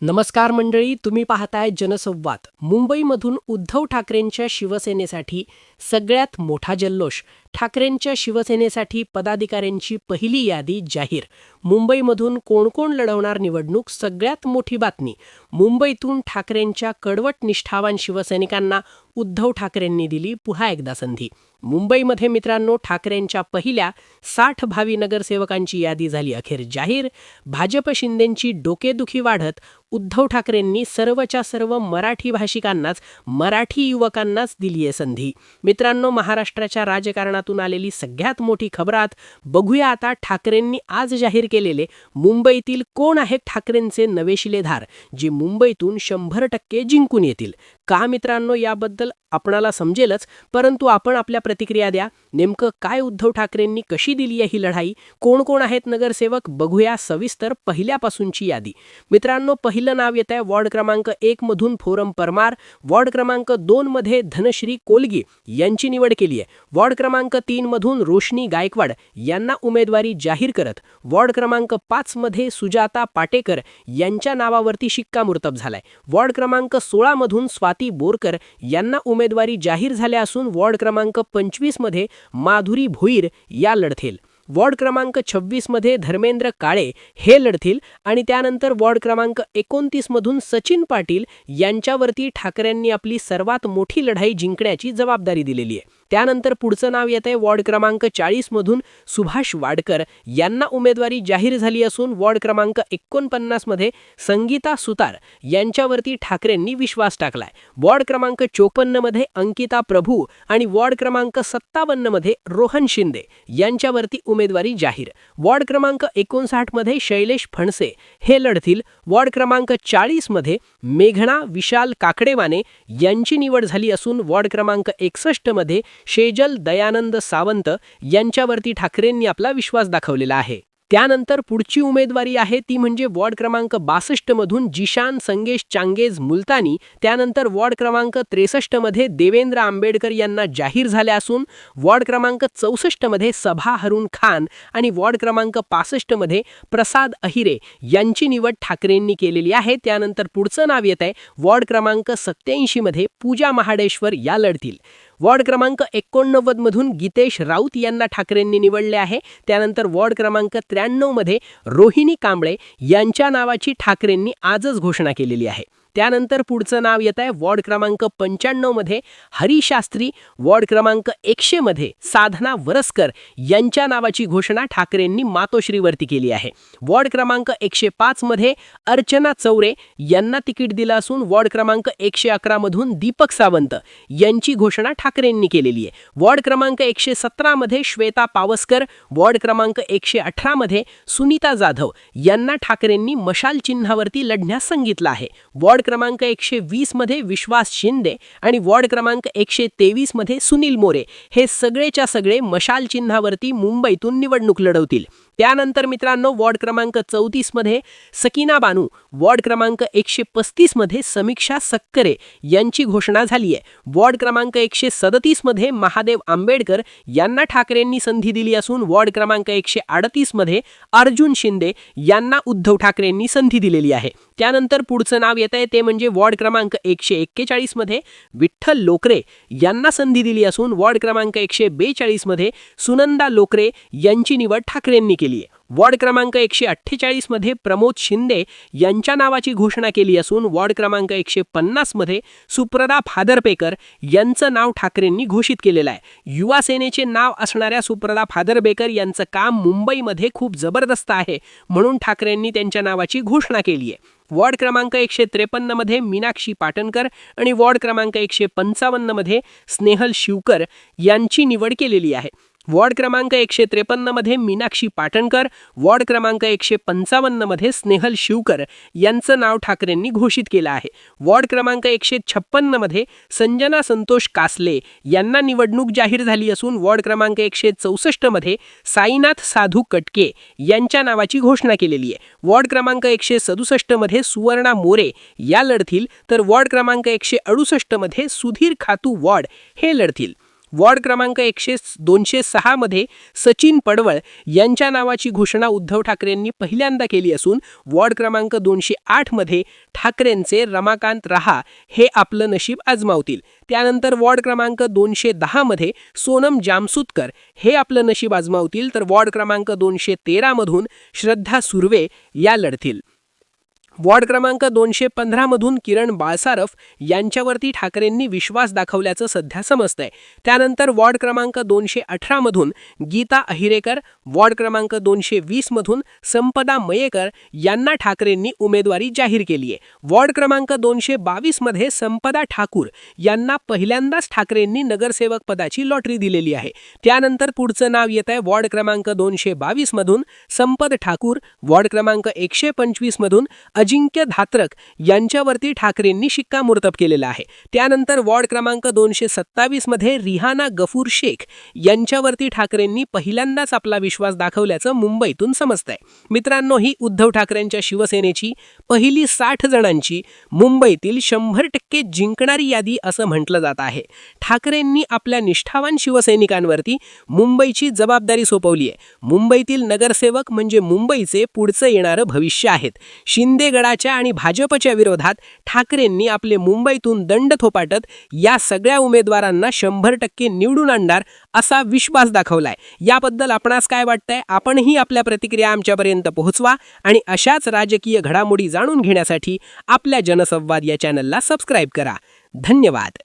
नमस्कार मंडळी, तुम्ही पाहताय जनसंवाद. मुंबईमधून उद्धव ठाकरेंच्या शिवसेनेसाठी सगळ्यात मोठा जल्लोष. ठाकरेंच्या शिवसेनेसाठी पदाधिकाऱ्यांची पहिली यादी जाहीर. मुंबईमधून कोण कोण लढवणार निवडणूक, सगळ्यात मोठी बातमी. मुंबईतून ठाकरेंच्या कडवट निष्ठावान शिवसैनिकांना उद्धव ठाकरेंनी दिली पुन्हा एकदा संधी. मुंबईमध्ये मित्रांनो, ठाकरेंच्या पहिल्या 60 भावी नगरसेवकांची यादी झाली अखेर जाहीर. भाजप शिंदेंची डोकेदुखी वाढत उद्धव ठाकरेंनी सर्वच्या सर्व मराठी भाषिकांनाच, मराठी युवकांनाच दिली आहे संधी. मित्रांनो, महाराष्ट्राच्या राजकारणातून आलेली सगळ्यात मोठी खबरात बघूया आता. ठाकरेंनी आज जाहीर केलेले मुंबईतील कोण आहेत ठाकरेंचे नवे शिलेधार, जे मुंबईतून 100% जिंकून येतील. का मित्रांनो, याबद्दल आपणाला समजेलच, परंतु आपण आपल्या प्रतिक्रिया द्या. नेमकं काय उद्धव ठाकरेंनी कशी दिली आहे ही लढाई, कोण कोण आहेत नगरसेवक, बघूया सविस्तर पहिल्यापासूनची यादी. मित्रांनो, पहिलं नाव येत आहे वॉर्ड क्रमांक 1 मधून फोरम परमार. वॉर्ड क्रमांक 2 मध्ये धनश्री कोलगी यांची निवड केली आहे. वॉर्ड क्रमांक 3 मधून रोशनी गायकवाड यांना उमेदवारी जाहीर करत वॉर्ड क्रमांक 5 मध्ये सुजाता पाटेकर यांच्या नावावरती शिक्कामोर्तब झालाय. वॉर्ड क्रमांक 16 मधून स्वाती बोरकर यांना उमेदवारी जाहीर झाल्या असून वॉर्ड क्रमांक 25 मध्ये माधुरी भोईर या लढतील. वॉर्ड क्रमांक 26 मध्ये धर्मेंद्र काळे हे लढतील आणि त्यानंतर वॉर्ड क्रमांक 29 मधून सचिन पाटील यांच्यावरती ठाकरेंनी आपली सर्वात मोठी लढाई जिंकण्याची जबाबदारी दिलेली आहे. त्यानंतर पुढचं नाव येत आहे वॉर्ड क्रमांक 40 मधून सुभाष वाडकर यांना उमेदवारी जाहीर झाली असून वॉर्ड क्रमांक 49 मध्ये संगीता सुतार यांच्यावरती ठाकरेंनी विश्वास टाकलाय. वॉर्ड क्रमांक 54 मध्ये अंकिता प्रभू आणि वॉर्ड क्रमांक 57 मध्ये रोहन शिंदे यांच्यावरती उमेदवारी जाहीर. वॉर्ड क्रमांक 59 मध्ये शैलेश फणसे हे लढतील. वॉर्ड क्रमांक 40 मध्ये मेघना विशाल काकडेवाने यांची निवड झाली असून वॉर्ड क्रमांक 61 मध्ये शेजल दयानंद सावंत यांच्यावरती ठाकरेंनी आपला विश्वास दाखवलेला आहे. त्यानंतर पुढची उमेदवारी आहे ती म्हणजे वॉर्ड क्रमांक 62 मधून जिशान संगेश चांगेज मुलतानी. त्यानंतर वॉर्ड क्रमांक 63 मध्ये देवेंद्र आंबेडकर यांना जाहीर झाले असून वॉर्ड क्रमांक 64 मध्ये सभा हरून खान आणि वॉर्ड क्रमांक 65 मध्ये प्रसाद अहिरे यांची निवड ठाकरेंनी केलेली आहे. त्यानंतर पुढचं नाव येत आहे वॉर्ड क्रमांक 87 मध्ये पूजा महाडेश्वर या लढतील. वॉर्ड क्रमांक 89 मधून गीतेश राऊत यांना ठाकरेंनी निवडले आहे. त्यानंतर वॉर्ड क्रमांक 93 मध्ये रोहिणी कांबळे यांच्या नावाची ठाकरेंनी आजच घोषणा केलेली आहे. त्यानंतर पुढचं नाव येत आहे वॉर्ड क्रमांक 95 मध्ये हरी शास्त्री. वॉर्ड क्रमांक 100 मध्ये साधना वरसकर यांच्या नावाची घोषणा ठाकरेंनी मातोश्रीवरती केली आहे. वॉर्ड क्रमांक 105 मध्ये अर्चना चौरे यांना तिकीट दिलं असून वॉर्ड क्रमांक 111 मधून दीपक सावंत यांची घोषणा ठाकरेंनी केलेली आहे. वॉर्ड क्रमांक 117 मध्ये श्वेता पावसकर. वॉर्ड क्रमांक 118 मध्ये सुनीता जाधव यांना ठाकरेंनी मशाल चिन्हावरती लढण्यास सांगितलं आहे. वॉर्ड क्रमांक 120 मध्ये विश्वास शिंदे आणि वॉर्ड क्रमांक 123 मध्ये सुनील मोरे हे सगळेच्या सगळे मशाल चिन्हावरती मुंबईतून निवडणूक लढवतील. त्यानंतर मित्रांनो, वॉर्ड क्रमांक 34 मध्ये सकीना बानू, वॉर्ड क्रमांक 135 मध्ये समीक्षा सक्करे यांची घोषणा झाली आहे. वॉर्ड क्रमांक 137 मध्ये महादेव आंबेडकर यांना ठाकरेंनी संधी दिली असून वॉर्ड क्रमांक 138 मध्ये अर्जुन शिंदे यांना उद्धव ठाकरेंनी संधी दिलेली आहे. त्यानंतर पुढचं नाव येत आहे ते म्हणजे वॉर्ड क्रमांक 141 मध्ये विठ्ठल लोकरे यांना संधी दिली असून वॉर्ड क्रमांक 142 मध्ये सुनंदा लोकरे यांची निवड ठाकरेंनी केली आहे. वॉर्ड क्रमांक 148 मध्ये प्रमोद शिंदे यांच्या नावाची घोषणा केली असून वॉर्ड क्रमांक 150 मध्ये सुप्रदा फादरपेकर यांचं नाव ठाकरेंनी घोषित केलेलं आहे. युवा सेनेचे नाव असणाऱ्या सुप्रदा फादरपेकर यांचं काम मुंबईमध्ये खूप जबरदस्त आहे, म्हणून ठाकरेंनी त्यांच्या नावाची घोषणा केली आहे. वॉर्ड क्रमांक 153 मध्ये मीनाक्षी पाटणकर आणि वॉर्ड क्रमांक 155 मध्ये स्नेहल शिवकर यांची निवड केलेली आहे. वॉर्ड क्रमांक 153 मध्ये मीनाक्षी पाटणकर, वॉर्ड क्रमांक 155 मध्ये स्नेहल शिवकर यांचं नाव ठाकरेंनी घोषित केलं आहे. वॉर्ड क्रमांक 156 मध्ये संजना संतोष कासले यांना निवडणूक जाहीर झाली असून वॉर्ड क्रमांक 164 मध्ये साईनाथ साधू कटके यांच्या नावाची घोषणा केलेली आहे. वॉर्ड क्रमांक 167 मध्ये सुवर्णा मोरे या लढतील, तर वॉर्ड क्रमांक 168 मध्ये सुधीर खातू वॉर्ड हे लढतील. वॉर्ड क्रमांक 206 मध्ये सचिन पडवळ यांच्या नावाची घोषणा उद्धव ठाकरेंनी पहिल्यांदा केली असून वॉर्ड क्रमांक 208 मध्ये ठाकरेंचे रमाकांत रहा हे आपलं नशीब आजमावतील. त्यानंतर वॉर्ड क्रमांक 210 मध्ये सोनम जामसुदकर हे आपलं नशीब आजमावतील, तर वॉर्ड क्रमांक 213 मधून श्रद्धा सुर्वे या लढतील. वॉर्ड क्रमांक 215 मधून किरण बाळसारफ यांच्यावरती ठाकरेंनी विश्वास दाखवल्याचं सध्या समजतंय. त्यानंतर वॉर्ड क्रमांक 218 मधून गीता अहिरेकर, वॉर्ड क्रमांक 220 मधून संपदा मयेकर यांना ठाकरेंनी उमेदवारी जाहीर केली आहे. वॉर्ड क्रमांक 222 मध्ये संपदा ठाकूर यांना पहिल्यांदाच ठाकरेंनी नगरसेवक पदाची लॉटरी दिलेली आहे. त्यानंतर पुढचं नाव येत आहे वॉर्ड क्रमांक 222 मधून संपद ठाकूर, वॉर्ड क्रमांक 125 मधून अजिंक्य धात्रक यांच्यावरती ठाकरेंनी शिक्कामोर्तब केलेला आहे. त्यानंतर वॉर्ड क्रमांक 227 मध्ये रिहाना गफूर शेख यांच्यावरती ठाकरेंनी पहिल्यांदाच आपला विश्वास दाखवल्याचं मुंबईतून समजतंय. मित्रांनो, ही उद्धव ठाकरेंच्या शिवसेनेची पहिली 60 जणांची मुंबईतील 100% जिंकणारी यादी असं म्हटलं जात आहे. ठाकरेंनी आपल्या निष्ठावान शिवसैनिकांवरती मुंबईची जबाबदारी सोपवली आहे. मुंबईतील नगरसेवक म्हणजे मुंबईचे पुढचं येणारं भविष्य आहेत. शिंदे गडाच्या आणि भाजपच्या विरोधात ठाकरेंनी आपले मुंबईतून दंड थोपाटत या सगळ्या उमेदवारांना 100% निवडून आणणार असा विश्वास दाखवलाय. याबद्दल आपणास काय वाटतंय? आपणही आपल्या प्रतिक्रिया आमच्यापर्यंत पोहोचवा आणि अशाच राजकीय घडामोडी जाणून घेण्यासाठी आपल्या जनसंवाद या चॅनलला सबस्क्राईब करा. धन्यवाद.